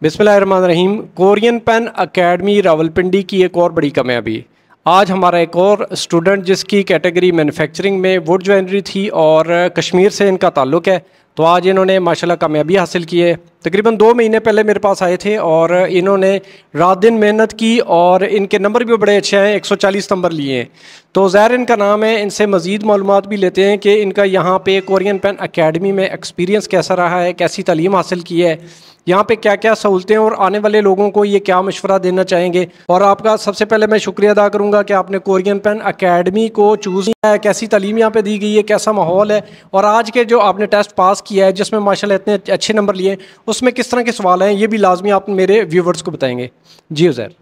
बिस्मिल्लाहिर्रहमानिर्रहीम। Korean pen academy Rawalpindi की एक और बड़ी कामयाबी। आज हमारा एक और स्टूडेंट जिसकी कैटेगरी मैन्युफैक्चरिंग में वुड ज्वेलरी थी और कश्मीर से इनका ताल्लुक़ है, तो आज इन्होंने माशाल्लाह कामयाबी हासिल की है। तकरीबन 2 महीने पहले मेरे पास आए थे और इन्होंने रात दिन मेहनत की और इनके नंबर भी बड़े अच्छे हैं, 140 नंबर लिए हैं। तो ज़ाहिर इनका नाम है, इनसे मज़ीद मालूमात भी लेते हैं कि इनका यहाँ पे कोरियन पेन एकेडमी में एक्सपीरियंस कैसा रहा है, कैसी तालीम हासिल की है, यहाँ पे क्या क्या सहूलतें और आने वाले लोगों को ये क्या मशवरा देना चाहेंगे। और आपका सबसे पहले मैं शुक्रिया अदा करूँगा कि आपने कोरियन पेन एकेडमी को चूज़ किया है। कैसी तालीम यहाँ पे दी गई है, कैसा माहौल है, और आज के जो आपने टेस्ट पास किया है जिसमें माशाल्लाह इतने अच्छे नंबर लिए, उसमें किस तरह के सवाल हैं, ये भी लाजमी आप मेरे व्यूवर्स को बताएंगे। जी उज़ैर।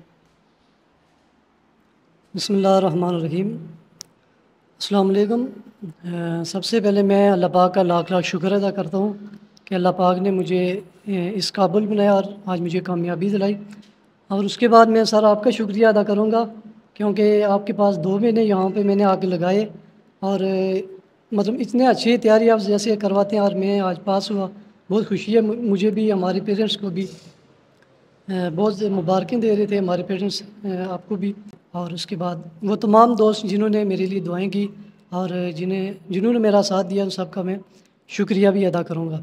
बिस्मिल्लाहिर्रहमानिर्रहीम। अस्सलाम वालेकुम। सबसे पहले मैं अल्लाह पाक का लाख लाख शुक्र अदा करता हूँ कि अल्लाह पाक ने मुझे इस काबिल बनाया और आज मुझे कामयाबी दिलाई। और उसके बाद मैं सर आपका शुक्रिया अदा करूँगा क्योंकि आपके पास 2 महीने यहाँ पे मैंने आके लगाए और मतलब इतने अच्छी तैयारी आप जैसे करवाते हैं और मैं आज पास हुआ, बहुत खुशी है मुझे भी, हमारे पेरेंट्स को भी बहुत मुबारकें दे रहे थे हमारे पेरेंट्स आपको भी। और उसके बाद वो तमाम दोस्त जिन्होंने मेरे लिए दुआएं की और जिन्होंने मेरा साथ दिया, उन सबका मैं शुक्रिया भी अदा करूँगा।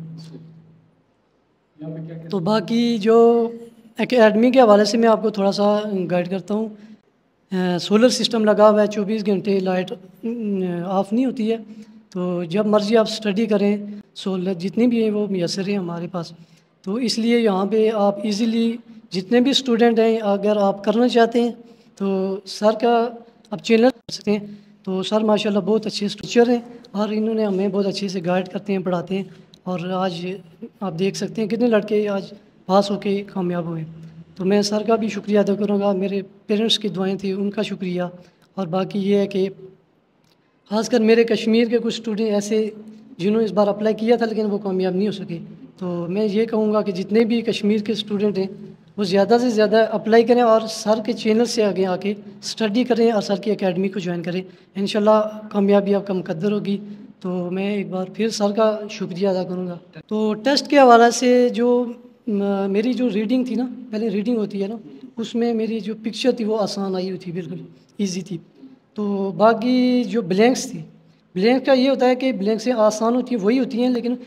तो बाकी जो एकेडमी के हवाले से मैं आपको थोड़ा सा गाइड करता हूँ। सोलर सिस्टम लगा हुआ है, 24 घंटे लाइट ऑफ नहीं होती है, तो जब मर्ज़ी आप स्टडी करें, सोलर जितनी भी हैं वो मैसर हैं हमारे पास। तो इसलिए यहाँ पे आप इजीली जितने भी स्टूडेंट हैं, अगर आप करना चाहते हैं तो सर का आप चैनल कर सकते हैं। तो सर माशाल्लाह बहुत अच्छे टीचर हैं और इन्होंने हमें बहुत अच्छे से गाइड करते हैं, पढ़ाते हैं। और आज आप देख सकते हैं कितने लड़के आज पास होके कामयाब हुए। तो मैं सर का भी शुक्रिया अदा करूँगा, मेरे पेरेंट्स की दुआएं थी उनका शुक्रिया। और बाकी ये है कि ख़ासकर मेरे कश्मीर के कुछ स्टूडेंट ऐसे जिन्होंने इस बार अप्लाई किया था लेकिन वो कामयाब नहीं हो सके, तो मैं ये कहूँगा कि जितने भी कश्मीर के स्टूडेंट हैं वो ज़्यादा से ज़्यादा अप्लाई करें और सर के चैनल से आगे आके स्टडी करें और सर की एकेडमी को ज्वाइन करें। इंशाल्लाह कामयाबी आपका मुकद्दर होगी। तो मैं एक बार फिर सर का शुक्रिया अदा करूँगा। तो टेस्ट के हवाले से जो मेरी जो रीडिंग थी ना, पहले रीडिंग होती है ना, उसमें मेरी जो पिक्चर थी वो आसान आई हुई थी, बिल्कुल ईजी थी। तो बाकी जो ब्लैंक्स थी, ब्लैंक का ये होता है कि ब्लैंक से आसान होती है वही होती हैं, लेकिन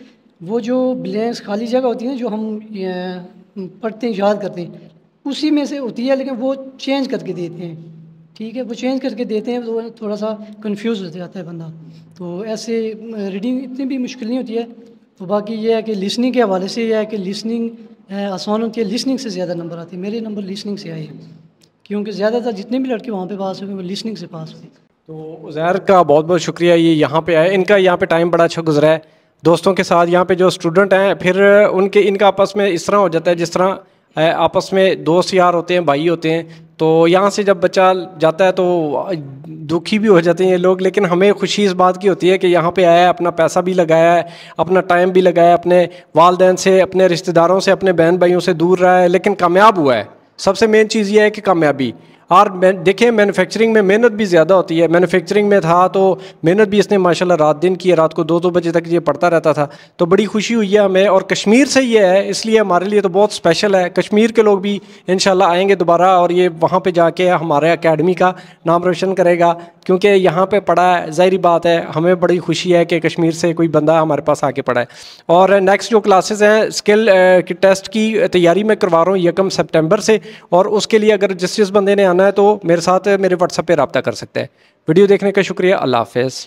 वो जो ब्लैंक्स खाली जगह होती है जो हम पढ़ते हैं, याद करते हैं, उसी में से होती है, लेकिन वो चेंज करके देते हैं। ठीक है, वो चेंज करके देते हैं तो थोड़ा सा कंफ्यूज हो जाता है बंदा। तो ऐसे रीडिंग इतनी भी मुश्किल नहीं होती है। तो बाकी ये है कि लिसनिंग के हवाले से ये है कि लिसनिंग आसान होती है, लिसनिंग से ज़्यादा नंबर आते हैं। मेरे नंबर लिसनिंग से आए हैं क्योंकि ज़्यादातर जितने भी लड़के वहाँ पे पास हुए वो लिसनिंग से पास हुए। तो उज़ैर का बहुत बहुत शुक्रिया, ये यहाँ पे आए, इनका यहाँ पे टाइम बड़ा अच्छा गुजरा है दोस्तों के साथ। यहाँ पे जो स्टूडेंट हैं फिर इनका आपस में इस तरह हो जाता है जिस तरह आपस में दोस्त यार होते हैं, भाई होते हैं। तो यहाँ से जब बच्चा जाता है तो दुखी भी हो जाते हैं ये लोग, लेकिन हमें खुशी इस बात की होती है कि यहाँ पे आया है, अपना पैसा भी लगाया है, अपना टाइम भी लगाया है, अपने वालिदैन से, अपने रिश्तेदारों से, अपने बहन भाइयों से दूर रहा है, लेकिन कामयाब हुआ है। सबसे मेन चीज़ ये है कि कामयाबी। और देखिए मैन्युफैक्चरिंग में मेहनत भी ज़्यादा होती है। मैन्युफैक्चरिंग में था तो मेहनत भी इसने माशाल्लाह रात दिन की है, रात को 2-2 बजे तक ये पढ़ता रहता था। तो बड़ी खुशी हुई है हमें, और कश्मीर से ये है इसलिए हमारे लिए तो बहुत स्पेशल है। कश्मीर के लोग भी इंशाल्लाह आएंगे दोबारा और ये वहाँ पे जाके हमारे एकेडमी का नाम रोशन करेगा, क्योंकि यहाँ पे पढ़ा है। ज़ाहिर बात है हमें बड़ी खुशी है कि कश्मीर से कोई बंदा हमारे पास आके पढ़ा है। और नेक्स्ट जो क्लासेस हैं स्किल की टेस्ट की तैयारी मैं करवा रहा हूँ 1 सितंबर से, और उसके लिए अगर जिस बंदे ने आना है तो मेरे साथ मेरे व्हाट्सएप पे रब्ता कर सकते हैं। वीडियो देखने का शुक्रिया। अल्लाह हाफ़िज़।